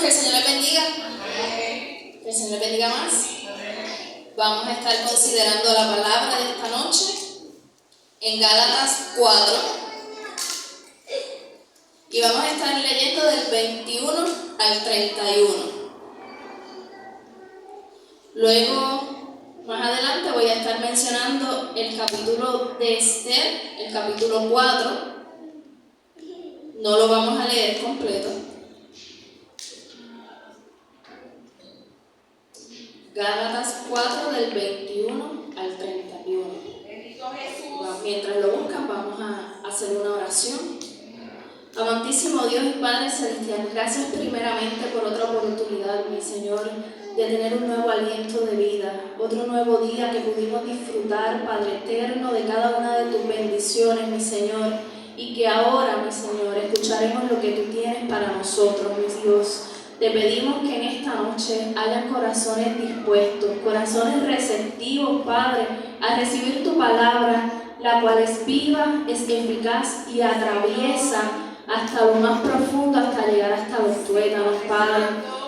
que el Señor les bendiga. Que el Señor les bendiga más. Vamos a estar considerando la palabra de esta noche en Gálatas 4. Y vamos a estar leyendo del 21 al 31. Luego, más adelante, voy a estar mencionando el capítulo de Esther, el capítulo 4. No lo vamos a leer completo. Gálatas 4 del 21 al 31. Mientras lo buscan, vamos a hacer una oración. Amantísimo Dios y Padre Celestial, gracias primeramente por otra oportunidad, mi Señor, de tener un nuevo aliento de vida, otro nuevo día que pudimos disfrutar, Padre eterno, de cada una de tus bendiciones, mi Señor, y que ahora, mi Señor, escucharemos lo que tú tienes para nosotros, mi Dios. Te pedimos que en esta noche haya corazones dispuestos, corazones receptivos, Padre, a recibir tu palabra, la cual es viva, es eficaz y atraviesa hasta lo más profundo, hasta llegar hasta los tuétanos, Padre.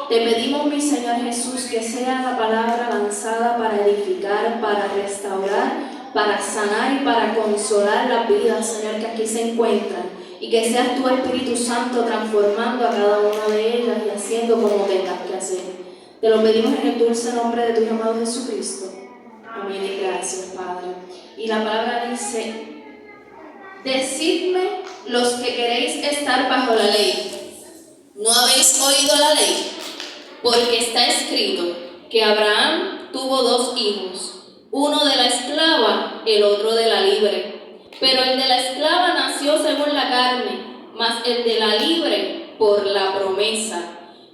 Te pedimos, mi Señor Jesús, que sea la palabra lanzada para edificar, para restaurar, para sanar y para consolar las vidas, Señor, que aquí se encuentran. Y que seas tu Espíritu Santo transformando a cada una de ellas y haciendo como tengas que hacer. Te lo pedimos en el dulce nombre de tu amado Jesucristo. Amén y gracias, Padre. Y la palabra dice: decidme los que queréis estar bajo la ley, ¿no habéis oído la ley? Porque está escrito que Abraham tuvo 2 hijos, uno de la esclava, el otro de la libre. Pero el de la esclava nació según la carne, mas el de la libre por la promesa,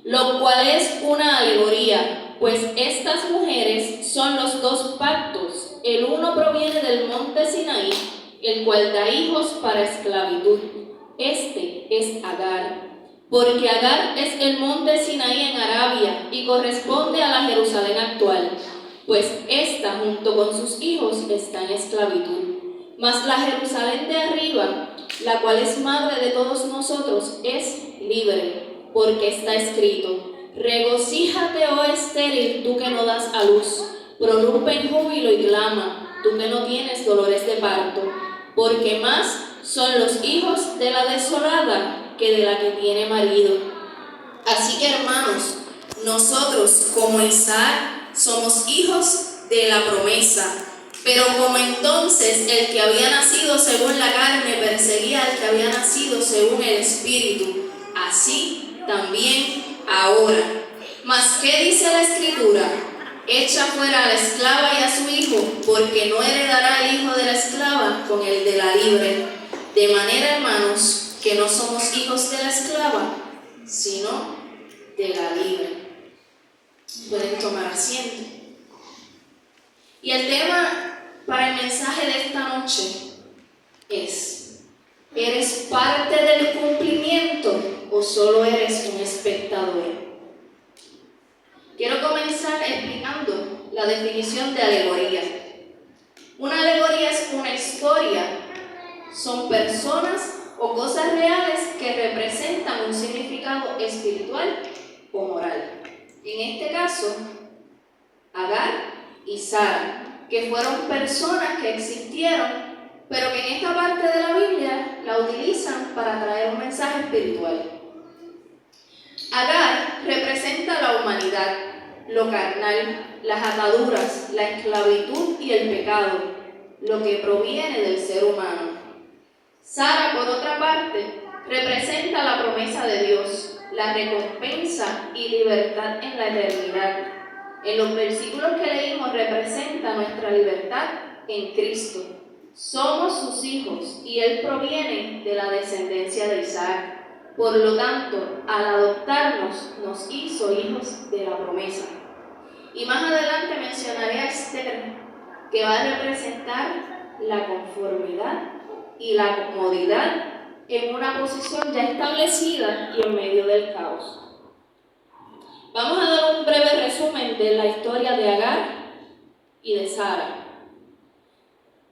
lo cual es una alegoría, pues estas mujeres son los 2 pactos. El uno proviene del monte Sinaí, el cual da hijos para esclavitud. Este es Agar, porque Agar es el monte Sinaí en Arabia y corresponde a la Jerusalén actual, pues esta junto con sus hijos está en esclavitud. Mas la Jerusalén de arriba, la cual es madre de todos nosotros, es libre, porque está escrito: regocíjate, oh estéril, tú que no das a luz, prorrumpe en júbilo y clama, tú que no tienes dolores de parto, porque más son los hijos de la desolada que de la que tiene marido. Así que, hermanos, nosotros como Isaac somos hijos de la promesa. Pero como entonces el que había nacido según la carne perseguía al que había nacido según el Espíritu, así también ahora. Mas ¿qué dice la Escritura? Echa fuera a la esclava y a su hijo, porque no heredará el hijo de la esclava con el de la libre. De manera, hermanos, que no somos hijos de la esclava, sino de la libre. Pueden tomar asiento. Y el tema para el mensaje de esta noche es: ¿eres parte del cumplimiento o solo eres un espectador? Quiero comenzar explicando la definición de alegoría. Una alegoría es una historia, son personas o cosas reales que representan un significado espiritual o moral. En este caso, Agar y Sara, que fueron personas que existieron, pero que en esta parte de la Biblia la utilizan para traer un mensaje espiritual. Agar representa la humanidad, lo carnal, las ataduras, la esclavitud y el pecado, lo que proviene del ser humano. Sara, por otra parte, representa la promesa de Dios, la recompensa y libertad en la eternidad. En los versículos que leímos representa nuestra libertad en Cristo. Somos sus hijos y Él proviene de la descendencia de Isaac. Por lo tanto, al adoptarnos, nos hizo hijos de la promesa. Y más adelante mencionaré a Esther, que va a representar la conformidad y la comodidad en una posición ya establecida y en medio del caos. Vamos a dar un breve resumen de la historia de Agar y de Sara.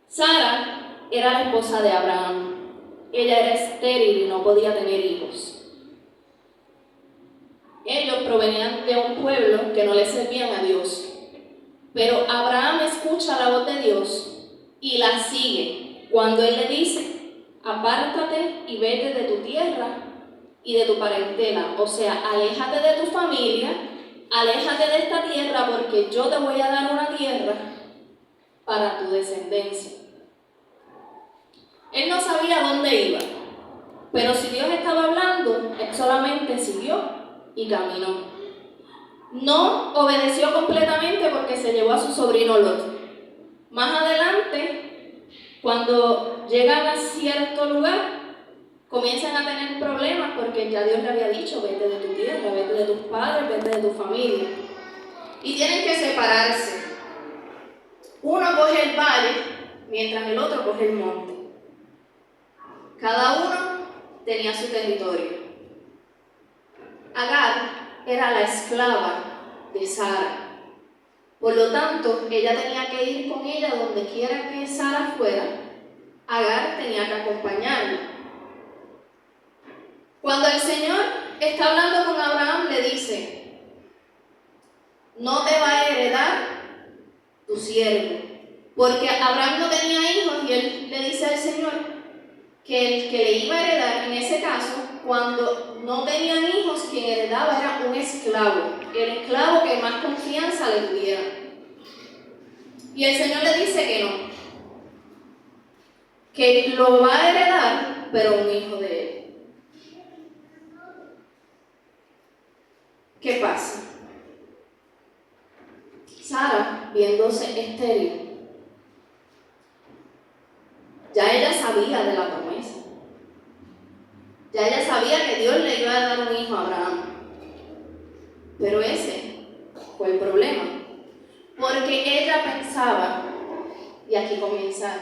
Sara era la esposa de Abraham. Ella era estéril y no podía tener hijos. ellos provenían de un pueblo que no le servían a Dios. Pero Abraham escucha la voz de Dios y la sigue cuando Él le dice: apártate y vete de tu tierra y de tu parentela. O sea, aléjate de tu familia, aléjate de esta tierra, porque yo te voy a dar una tierra para tu descendencia. Él no sabía dónde iba, pero si Dios estaba hablando, él solamente siguió y caminó. No obedeció completamente porque se llevó a su sobrino Lot. Más adelante, cuando llegan a cierto lugar, comienzan a tener problemas porque ya Dios le había dicho: vete de tu tierra, vete de tus padres, vete de tu familia. Y tienen que separarse. Uno coge el valle, mientras el otro coge el monte. Cada uno tenía su territorio. Agar era la esclava de Sara. Por lo tanto, ella tenía que ir con ella donde quiera que Sara fuera. Agar tenía que acompañarla. Cuando el Señor está hablando con Abraham, le dice: no te va a heredar tu siervo. Porque Abraham no tenía hijos y él le dice al Señor que el que le iba a heredar, en ese caso, cuando no tenían hijos, quien heredaba era un esclavo, el esclavo que más confianza le tuviera. Y el Señor le dice que no, que lo va a heredar, pero un hijo de él. ¿Qué pasa? Sara, viéndose estéril, ya ella sabía de la promesa. Ya ella sabía que Dios le iba a dar un hijo a Abraham. Pero ese fue el problema. Porque ella pensaba, y aquí comienza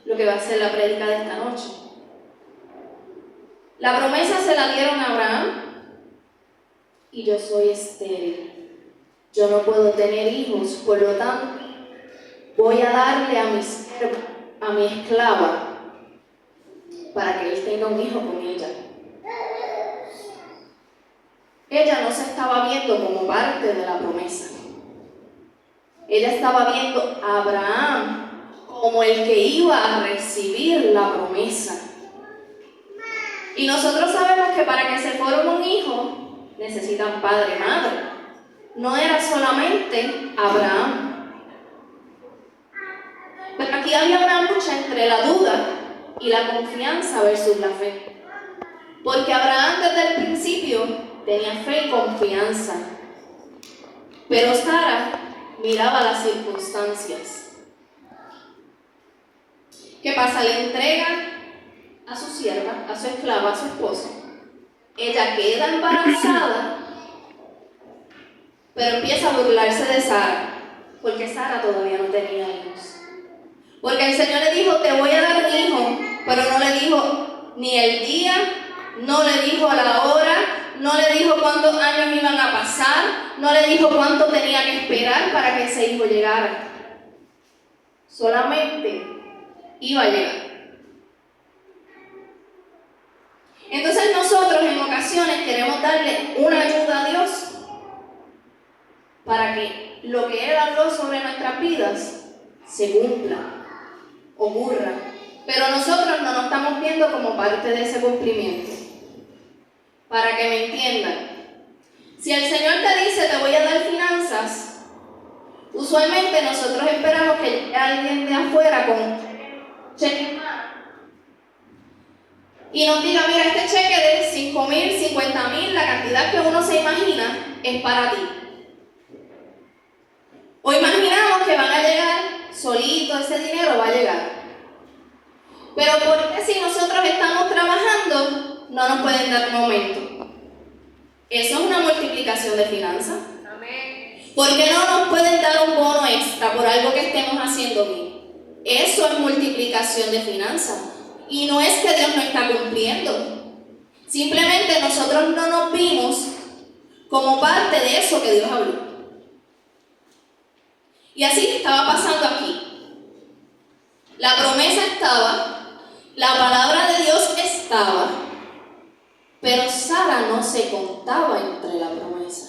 lo que va a ser la prédica de esta noche. La promesa se la dieron a Abraham y yo soy estéril. Yo no puedo tener hijos, por lo tanto, voy a darle a mi esclava para que él tenga un hijo con ella. Ella no se estaba viendo como parte de la promesa. Ella estaba viendo a Abraham como el que iba a recibir la promesa. Y nosotros sabemos que para que se forme un hijo necesitan padre y madre. No era solamente Abraham. Pero aquí había una lucha entre la duda y la confianza versus la fe. Porque Abraham desde el principio tenía fe y confianza. Pero Sara miraba las circunstancias. ¿Qué pasa? Le entrega a su sierva, a su esclava, a su esposa. Ella queda embarazada, pero empieza a burlarse de Sara, porque Sara todavía no tenía hijos. Porque el Señor le dijo: te voy a dar un hijo, pero no le dijo ni el día, no le dijo a la hora, no le dijo cuántos años iban a pasar, no le dijo cuánto tenía que esperar para que ese hijo llegara. Solamente iba a llegar. Entonces nosotros en ocasiones queremos darle una ayuda a Dios para que lo que Él habló sobre nuestras vidas se cumpla, ocurra. Pero nosotros no nos estamos viendo como parte de ese cumplimiento. Para que me entiendan, si el Señor te dice: te voy a dar finanzas, usualmente nosotros esperamos que llegue alguien de afuera con cheque en mano y nos diga: mira, este cheque de 5,000, 50,000, la cantidad que uno se imagina, es para ti. O imaginamos que van a llegar solito, ese dinero va a llegar. Pero ¿por qué si nosotros estamos trabajando no nos pueden dar un aumento? Eso es una multiplicación de finanzas. ¿Por qué no nos pueden dar un bono extra por algo que estemos haciendo bien? Eso es multiplicación de finanzas. Y no es que Dios no está cumpliendo. Simplemente nosotros no nos vimos como parte de eso que Dios habló. Y así estaba pasando aquí. La promesa estaba, la palabra de Dios estaba, pero Sara no se contaba entre la promesa.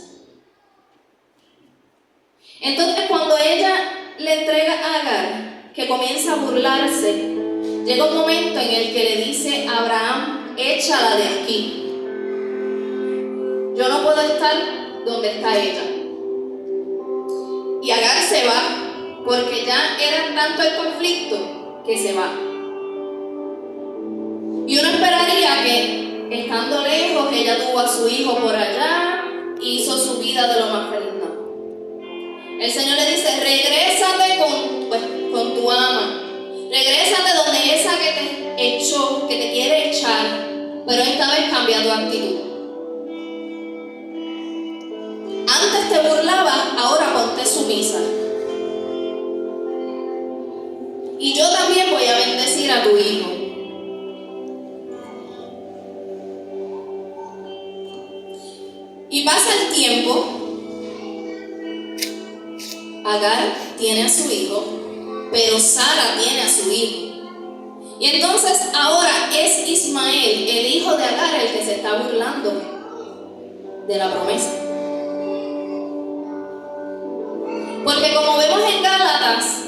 Entonces, cuando ella le entrega a Agar, que comienza a burlarse, llega un momento en el que le dice a Abraham: échala de aquí. Yo no puedo estar donde está ella. Y Agar se va, porque ya era tanto el conflicto que se va. Y uno esperaría que, estando lejos, ella tuvo a su hijo por allá y hizo su vida de lo más feliz. No. El Señor le dice: regrésate con tu ama. Regrésate donde esa que te echó, que te quiere echar, pero esta vez cambia tu actitud. Antes te burlabas, ahora ponte sumisa. Y yo también voy a bendecir a tu hijo. Y pasa el tiempo, Agar tiene a su hijo, pero Sara tiene a su hijo. Y entonces ahora es Ismael, el hijo de Agar, el que se está burlando de la promesa. Porque como vemos en Gálatas,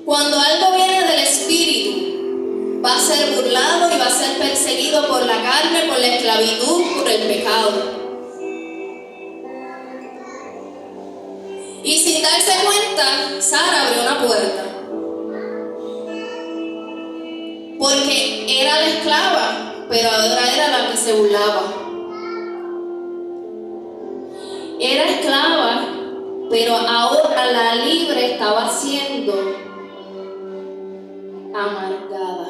cuando algo viene del Espíritu, va a ser burlado y va a ser perseguido por la carne, por la esclavitud, por el pecado. Y sin darse cuenta, Sara abrió una puerta. Porque era la esclava, pero ahora era la que se burlaba. Era esclava, pero ahora la libre estaba siendo amargada.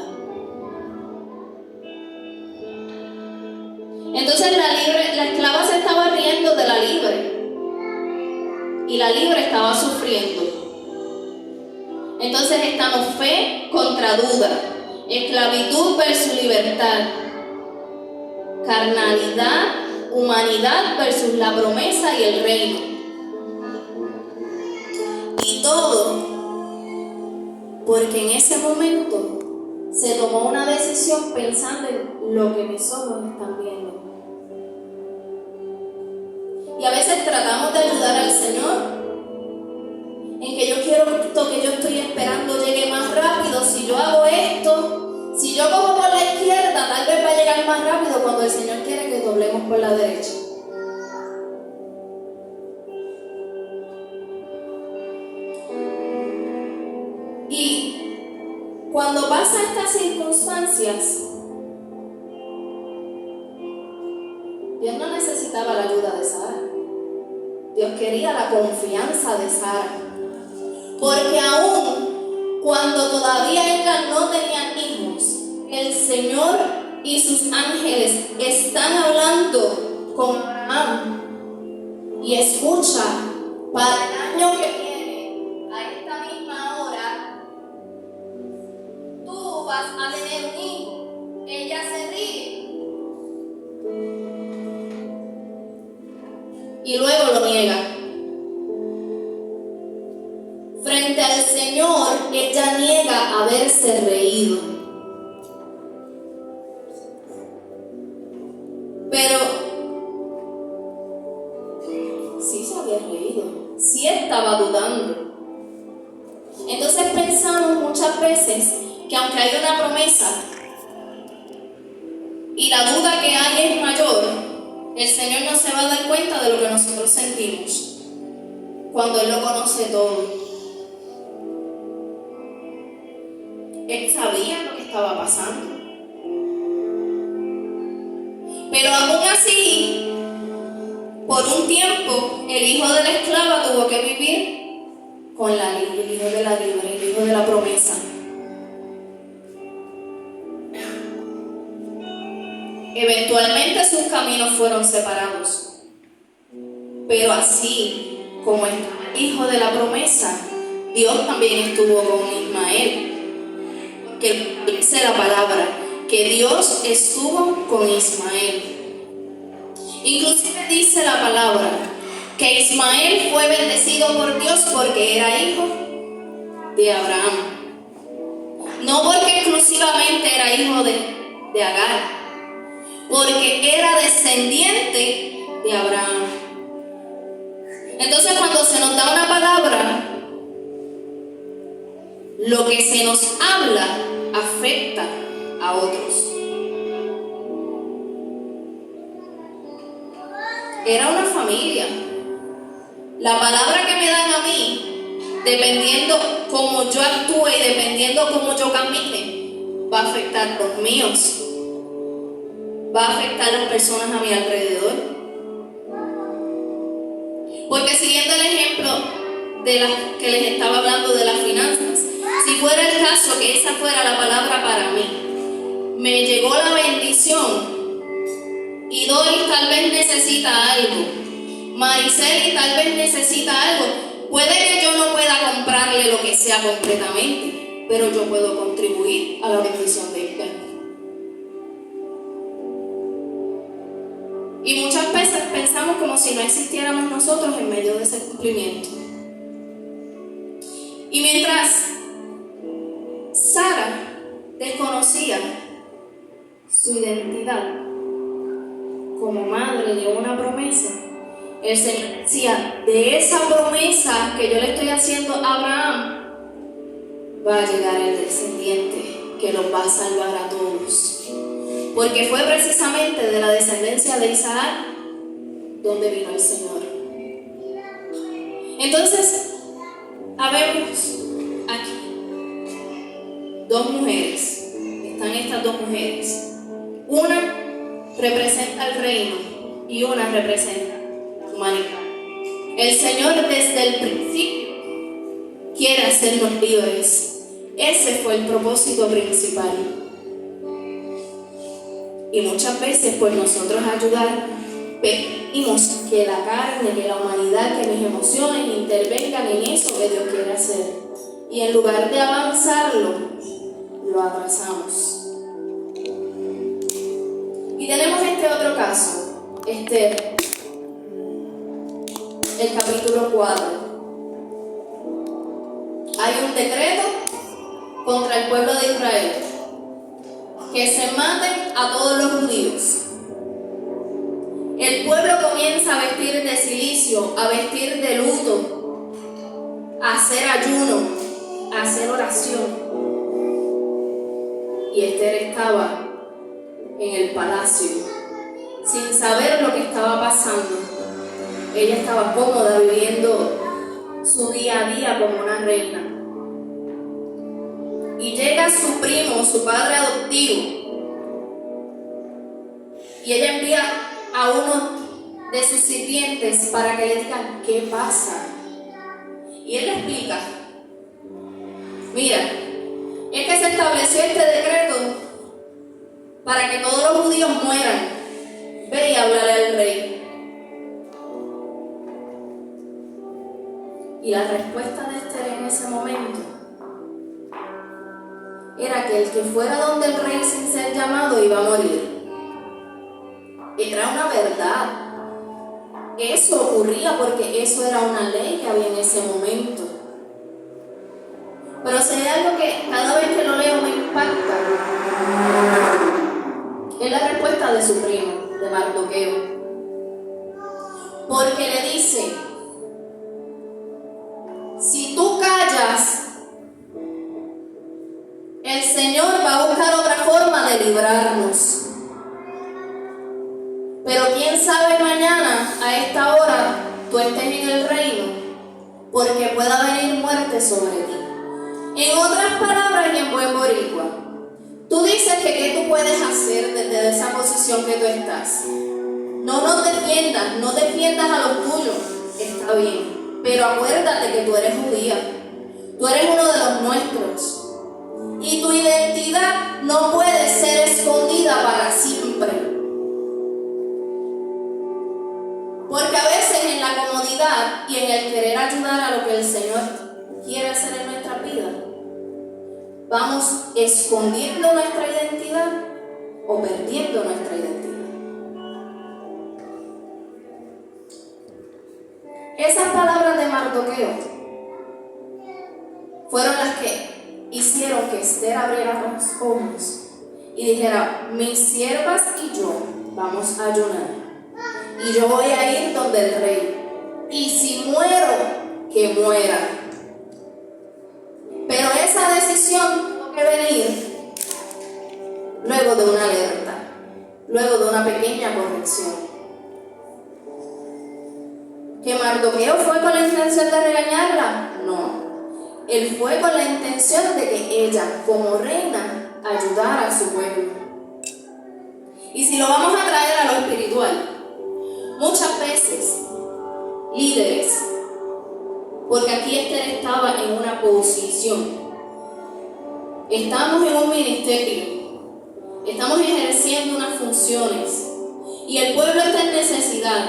Entonces la esclava se estaba riendo de la libre. Y la libre estaba sufriendo. Entonces estamos fe contra duda, esclavitud versus libertad, carnalidad, humanidad versus la promesa y el reino. Y todo porque en ese momento se tomó una decisión pensando en lo que mis ojos están viendo. Y a veces tratamos de ayudar al Señor en que yo quiero que esto que yo estoy esperando llegue más rápido. Si yo hago esto, si yo cojo por la izquierda, tal vez va a llegar más rápido, cuando el Señor quiere que doblemos por la derecha. Y cuando pasan estas circunstancias, Dios no necesitaba la ayuda de Sara. Dios quería la confianza de Sara. Porque aún cuando todavía ellas no tenían hijos, el Señor y sus ángeles están hablando con Abraham. Y escucha, para el año que viene, a esta misma hora, tú vas a tener un hijo. Ella se ríe. Y luego lo niega. Frente al Señor, ella niega haberse reído. Pero sí se había reído, sí estaba dudando. Entonces pensamos muchas veces que aunque hay una promesa y la duda que hay es mayor, el Señor no se va a dar cuenta de lo que nosotros sentimos cuando Él lo conoce todo. Él sabía lo que estaba pasando. Pero aún así, por un tiempo, el hijo de la esclava tuvo que vivir con el hijo de la libre, el hijo de la promesa. Eventualmente sus caminos fueron separados. Pero así como estaba el hijo de la promesa, Dios también estuvo con Ismael. Porque dice la palabra que Dios estuvo con Ismael. Inclusive dice la palabra que Ismael fue bendecido por Dios porque era hijo de Abraham. No porque exclusivamente era hijo de Agar. porque era descendiente de Abraham. Entonces, cuando se nos da una palabra, lo que se nos habla afecta a otros. Era una familia. La palabra que me dan a mí, dependiendo cómo yo actúe y dependiendo cómo yo camine, va a afectar los míos, va a afectar a las personas a mi alrededor. Porque siguiendo el ejemplo de las que les estaba hablando de las finanzas, si fuera el caso que esa fuera la palabra para mí, me llegó la bendición y Doris tal vez necesita algo, Mariceli tal vez necesita algo, puede que yo no pueda comprarle lo que sea completamente, pero yo puedo contribuir a la bendición de ella. Y muchas veces pensamos como si no existiéramos nosotros en medio de ese cumplimiento. Y mientras Sara desconocía su identidad como madre de una promesa, el Señor decía, de esa promesa que yo le estoy haciendo a Abraham, va a llegar el descendiente que los va a salvar a todos. Porque fue precisamente de la descendencia de Isaac donde vino el Señor. Entonces, habemos aquí dos mujeres. Están estas dos mujeres. Una representa el reino y una representa la humanidad. El Señor desde el principio quiere hacernos libres. Ese fue el propósito principal. Y muchas veces por nosotros ayudar, pedimos que la carne, que la humanidad, que mis emociones intervengan en eso que Dios quiere hacer. Y en lugar de avanzarlo, lo atrasamos. Y tenemos este otro caso, Esther, el capítulo 4. Hay un decreto contra el pueblo de Israel, que se maten a todos los judíos. El pueblo comienza a vestir de cilicio, a vestir de luto, a hacer ayuno, a hacer oración. Y Esther estaba en el palacio, sin saber lo que estaba pasando. Ella estaba cómoda viviendo su día a día como una reina. Y llega su primo, su padre adoptivo, y ella envía a uno de sus sirvientes para que le digan qué pasa. Y él le explica, mira, es que se estableció este decreto para que todos los judíos mueran. Ve y háblale al rey. Y la respuesta de Esther en ese momento era que el que fuera donde el rey sin ser llamado iba a morir. Era una verdad. Eso ocurría porque eso era una ley que había en ese momento. Pero si hay algo que cada vez que lo leo me impacta, es la respuesta de su primo, de Mardoqueo. Porque le dice, si tú callas, el Señor va a buscar otra forma de librarnos. Pero quién sabe mañana a esta hora tú estés en el reino, porque pueda venir muerte sobre ti. En otras palabras y en buen boricua, tú dices que qué tú puedes hacer desde esa posición que tú estás. No nos defiendas, no defiendas a los tuyos, está bien, pero acuérdate que tú eres judía, tú eres uno de los nuestros. Y tu identidad no puede ser escondida para siempre. Porque a veces en la comodidad y en el querer ayudar a lo que el Señor quiere hacer en nuestra vida, vamos escondiendo nuestra identidad o perdiendo nuestra identidad. Esas palabras de Mardoqueo fueron las que hicieron que Esther abriera los ojos y dijera, mis siervas y yo vamos a ayunar. Y yo voy a ir donde el rey. Y si muero, que muera. Pero esa decisión tuvo que venir luego de una alerta, luego de una pequeña corrección. ¿Que Mardoqueo fue con la intención de regañarla? No. Él fue con la intención de que ella, como reina, ayudara a su pueblo. Y si lo vamos a traer a lo espiritual, muchas veces, líderes, porque aquí Esther estaba en una posición, estamos en un ministerio, estamos ejerciendo unas funciones, y el pueblo está en necesidad,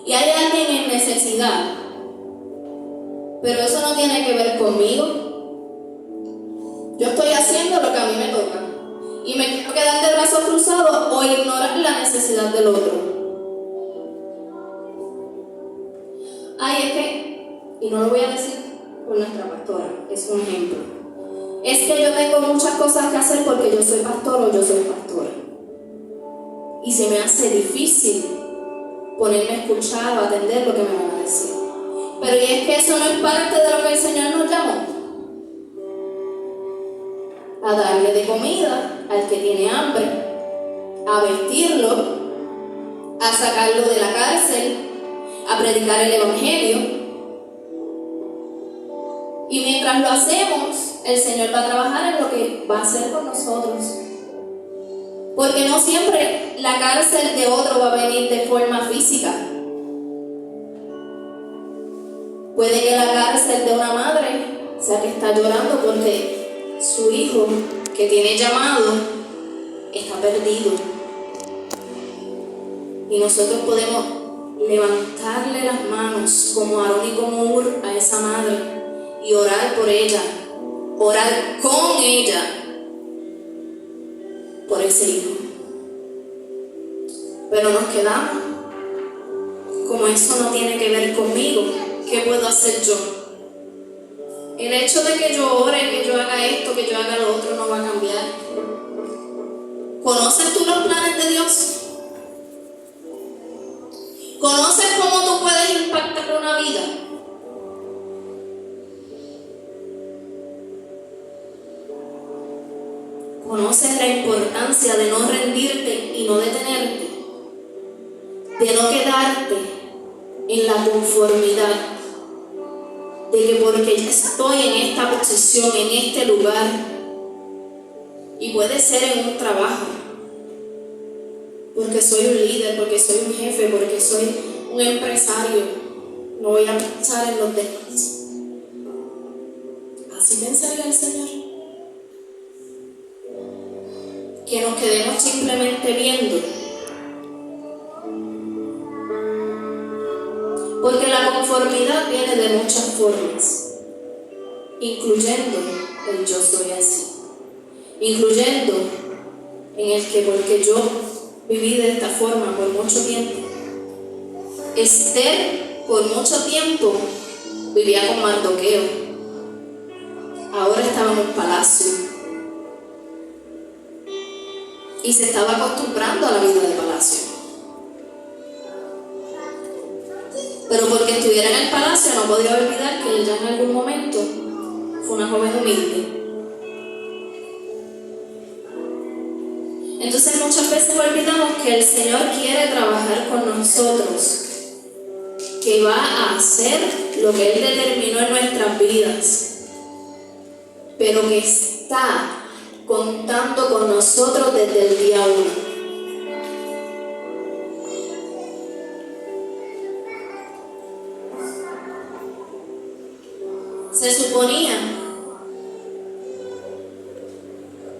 y hay alguien en necesidad, pero eso no tiene que ver conmigo. Yo estoy haciendo lo que a mí me toca, y me quiero quedar de brazos cruzados o ignorar la necesidad del otro. Ay, es que, y no lo voy a decir por nuestra pastora, es un ejemplo. Es que yo tengo muchas cosas que hacer porque yo soy pastor o yo soy pastora. Y se me hace difícil ponerme a escuchar o atender lo que me van a decir. Pero y es que eso no es parte de lo que el Señor nos llamó. A darle de comida al que tiene hambre, a vestirlo, a sacarlo de la cárcel, a predicar el evangelio. Y mientras lo hacemos, el Señor va a trabajar en lo que va a hacer con nosotros. Porque no siempre la cárcel de otro va a venir de forma física. Puede que la cárcel de una madre sea que está llorando porque su hijo, que tiene llamado, está perdido. Y nosotros podemos levantarle las manos como Aarón y como Hur a esa madre y orar por ella, orar con ella por ese hijo. Pero nos quedamos como eso no tiene que ver conmigo. ¿Qué puedo hacer yo? El hecho de que yo ore, que yo haga esto, que yo haga lo otro no va a cambiar. ¿Conoces tú los planes de Dios? ¿Conoces cómo tú puedes impactar una vida? ¿Conoces la importancia de no rendirte y no detenerte? De no quedarte en la conformidad, de que porque ya estoy en esta posición, en este lugar, y puede ser en un trabajo, porque soy un líder, porque soy un jefe, porque soy un empresario, no voy a pensar en los demás. ¿Así pensaría el Señor? Que nos quedemos simplemente viendo. Porque la conformidad viene de muchas formas, incluyendo el yo soy así, incluyendo en el que porque yo viví de esta forma por mucho tiempo. Esther por mucho tiempo vivía con Mardoqueo, ahora estaba en un palacio y se estaba acostumbrando a la vida de palacio. Pero porque estuviera en el palacio no podía olvidar que ella en algún momento fue una joven humilde. Entonces muchas veces olvidamos que el Señor quiere trabajar con nosotros, que va a hacer lo que Él determinó en nuestras vidas, pero que está contando con nosotros desde el día 1. Se suponía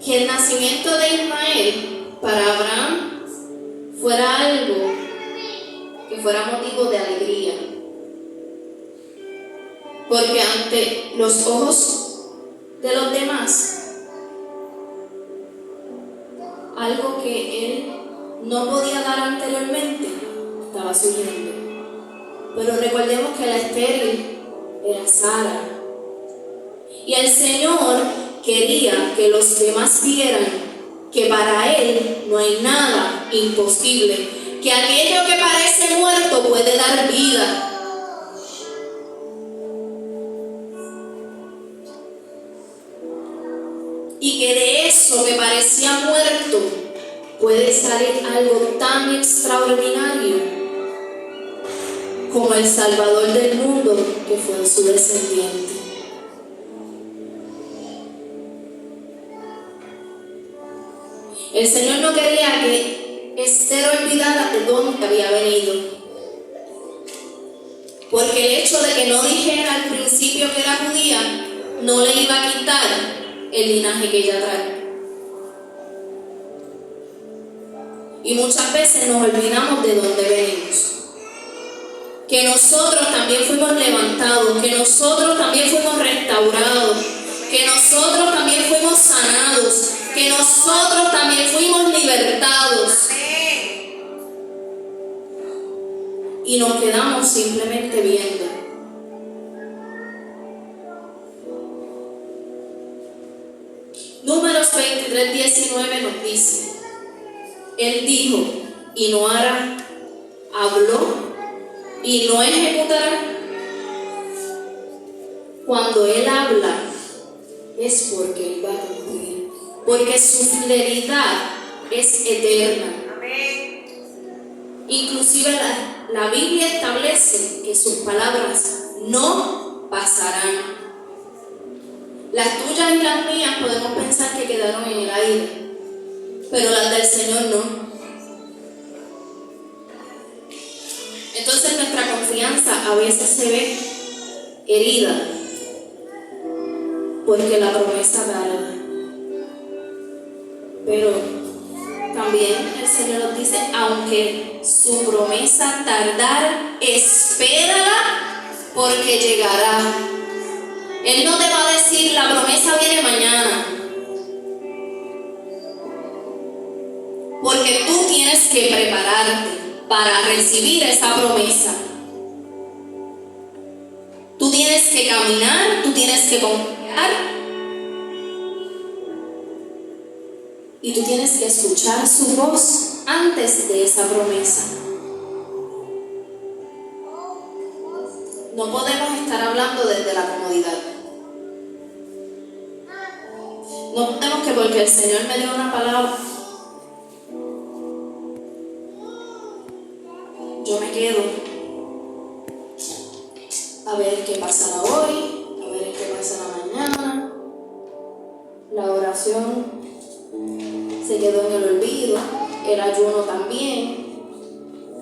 que el nacimiento de Ismael para Abraham fuera algo que fuera motivo de alegría, porque ante los ojos de los demás, algo que él no podía dar anteriormente estaba surgiendo. Pero recordemos que la estéril era Sara. Y el Señor quería que los demás vieran que para Él no hay nada imposible, que aquello que parece muerto puede dar vida. Y que de eso que parecía muerto puede salir algo tan extraordinario como el Salvador del mundo, que fue su descendiente. El Señor no quería que Esther olvidara de dónde había venido, porque el hecho de que no dijera al principio que era judía no le iba a quitar el linaje que ella trae. Y muchas veces nos olvidamos de dónde venimos, que nosotros también fuimos levantados, que nosotros también fuimos restaurados, que nosotros también fuimos sanados, que nosotros también fuimos libertados. Y nos quedamos simplemente viendo. Números 23:19 nos dice: Él dijo y no hará, habló y no ejecutará. Cuando Él habla es porque Él va a cumplir, porque su fidelidad es eterna. Inclusive la Biblia establece que sus palabras no pasarán. Las tuyas y las mías podemos pensar que quedaron en el aire, pero las del Señor no. Entonces nuestra confianza a veces se ve herida, porque la promesa tarda. Pero también el Señor nos dice: aunque su promesa tardara, espérala, porque llegará. Él no te va a decir: la promesa viene mañana, porque tú tienes que prepararte para recibir esa promesa. Tú tienes que caminar, tú tienes que confiar y tú tienes que escuchar su voz antes de esa promesa. No podemos estar hablando desde la comodidad. No podemos que porque el Señor me dio una palabra, yo me quedo a ver qué pasará hoy, a ver qué pasará mañana. La oración se quedó en el olvido, el ayuno también,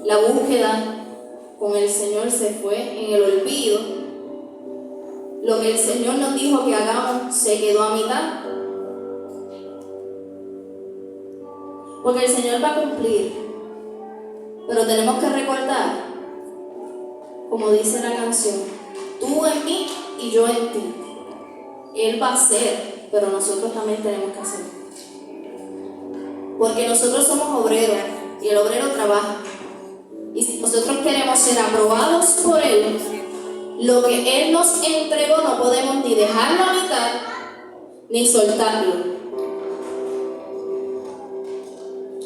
la búsqueda con el Señor se fue en el olvido. Lo que el Señor nos dijo que hagamos se quedó a mitad. Porque el Señor va a cumplir, pero tenemos que recordar, como dice la canción: tú en mí y yo en ti. Él va a hacer, pero nosotros también tenemos que hacer. Porque nosotros somos obreros y el obrero trabaja. Y si nosotros queremos ser aprobados por Él, lo que Él nos entregó no podemos ni dejarlo a mitad ni soltarlo.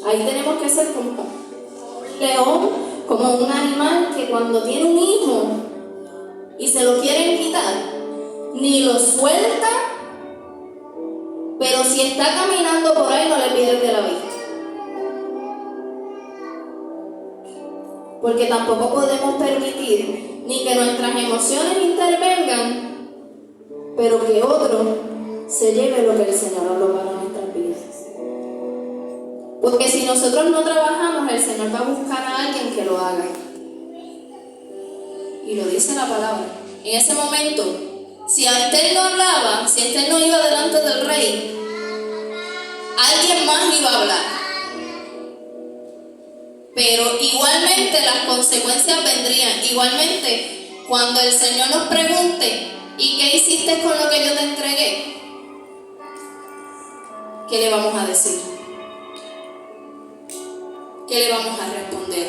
Ahí tenemos que ser como un león, como un animal que cuando tiene un hijo y se lo quieren quitar, ni lo suelta, pero si está caminando por ahí no le pierde la vista. Porque tampoco podemos permitir ni que nuestras emociones intervengan, pero que otro se lleve lo que el Señor habló para nuestras vidas. Porque si nosotros no trabajamos, el Señor va a buscar a alguien que lo haga. Y lo dice la palabra. En ese momento, si Esther no hablaba, si Esther no iba delante del rey, alguien más iba a hablar. Pero igualmente las consecuencias vendrían. Igualmente, cuando el Señor nos pregunte: ¿y qué hiciste con lo que yo te entregué? ¿Qué le vamos a decir? ¿Qué le vamos a responder?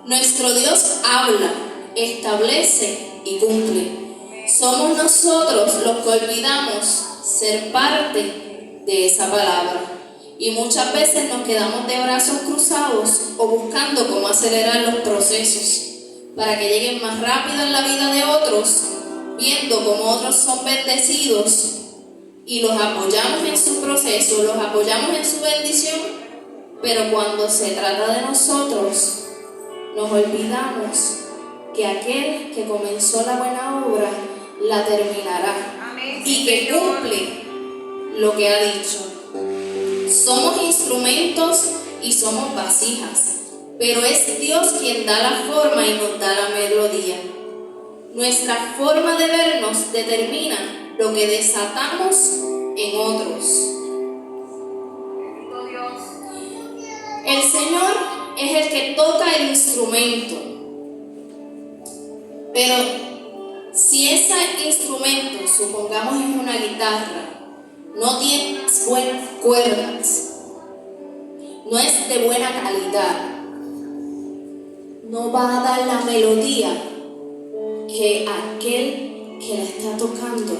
Nuestro Dios habla, establece y cumple. Somos nosotros los que olvidamos ser parte de esa palabra. Y muchas veces nos quedamos de brazos cruzados o buscando cómo acelerar los procesos para que lleguen más rápido en la vida de otros, viendo cómo otros son bendecidos y los apoyamos en su proceso, los apoyamos en su bendición, pero cuando se trata de nosotros, nos olvidamos que aquel que comenzó la buena obra la terminará. Amén. Y que cumple lo que ha dicho. Somos instrumentos y somos vasijas, pero es Dios quien da la forma y nos da la melodía. Nuestra forma de vernos determina lo que desatamos en otros. El Señor es el que toca el instrumento, pero si ese instrumento, supongamos es una guitarra, no tiene buenas cuerdas, no es de buena calidad, no va a dar la melodía que aquel que la está tocando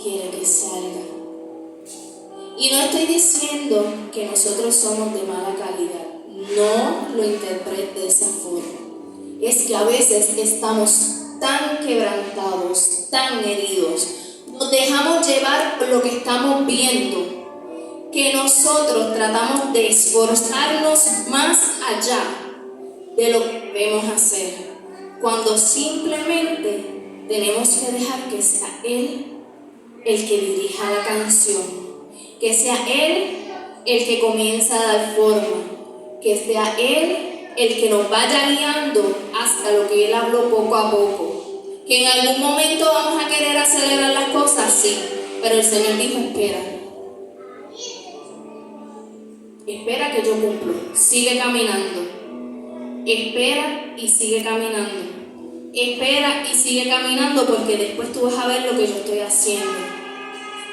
quiere que salga. Y no estoy diciendo que nosotros somos de mala calidad, no lo interprete de esa forma. Es que a veces estamos tan quebrantados, tan heridos, nos dejamos llevar por lo que estamos viendo, que nosotros tratamos de esforzarnos más allá de lo que debemos hacer, cuando simplemente tenemos que dejar que sea Él el que dirija la canción, que sea Él el que comienza a dar forma, que sea Él el que nos vaya guiando hasta lo que Él habló poco a poco. Que en algún momento vamos a querer acelerar las cosas, sí, pero el Señor dijo, espera que yo cumplo, sigue caminando, espera y sigue caminando. Espera y sigue caminando, porque después tú vas a ver lo que yo estoy haciendo.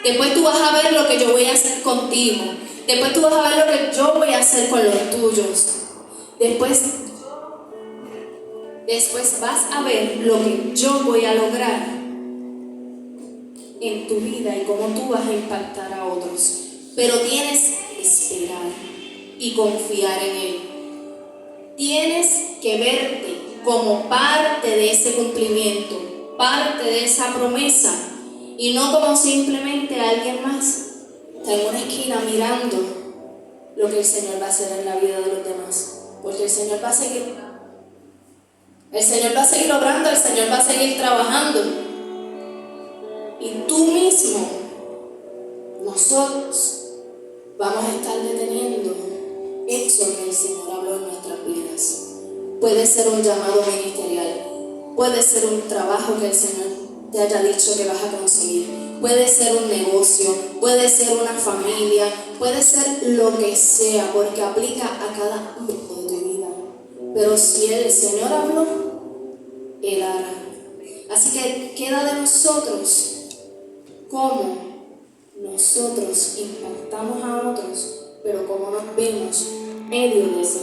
Después tú vas a ver lo que yo voy a hacer contigo. Después tú vas a ver lo que yo voy a hacer con los tuyos. Después vas a ver lo que yo voy a lograr en tu vida y cómo tú vas a impactar a otros. Pero tienes que esperar y confiar en Él. Tienes que verte como parte de ese cumplimiento, parte de esa promesa, y no como simplemente alguien más está en una esquina mirando lo que el Señor va a hacer en la vida de los demás, porque el Señor va a seguir obrando, el Señor va a seguir trabajando, y tú mismo, nosotros vamos a estar deteniendo eso que el Señor habló en nuestras vidas. Puede ser un llamado ministerial, puede ser un trabajo que el Señor te haya dicho que vas a conseguir, puede ser un negocio, puede ser una familia, puede ser lo que sea, porque aplica a cada ámbito de tu vida. Pero si el Señor habló, Él hará. Así que queda de nosotros cómo nosotros impactamos a otros, pero cómo nos vemos en medio de ese